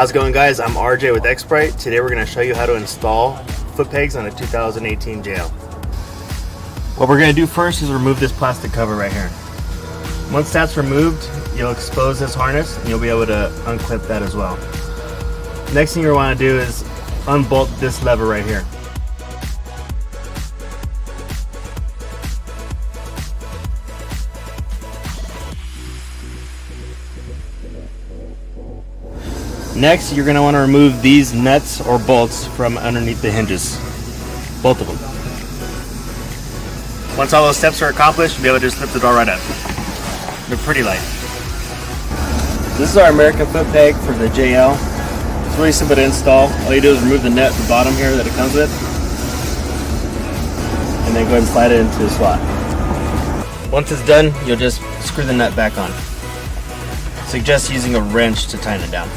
How's it going, guys? I'm RJ with Xprite. Today we're going to show you how to install foot pegs on a 2018 JL. What we're going to do first is remove this plastic cover right here. Once that's removed, you'll expose this harness and you'll be able to unclip that as well. Next thing you want to do is unbolt this lever right here. Next, you're going to want to remove these nuts or bolts from underneath the hinges. Both of them. Once all those steps are accomplished, you'll be able to just lift the door right up. They're pretty light. This is our American foot peg for the JL. It's really simple to install. All you do is remove the nut at the bottom here that it comes with, and then go ahead and slide it into the slot. Once it's done, you'll just screw the nut back on. Suggest using a wrench to tighten it down.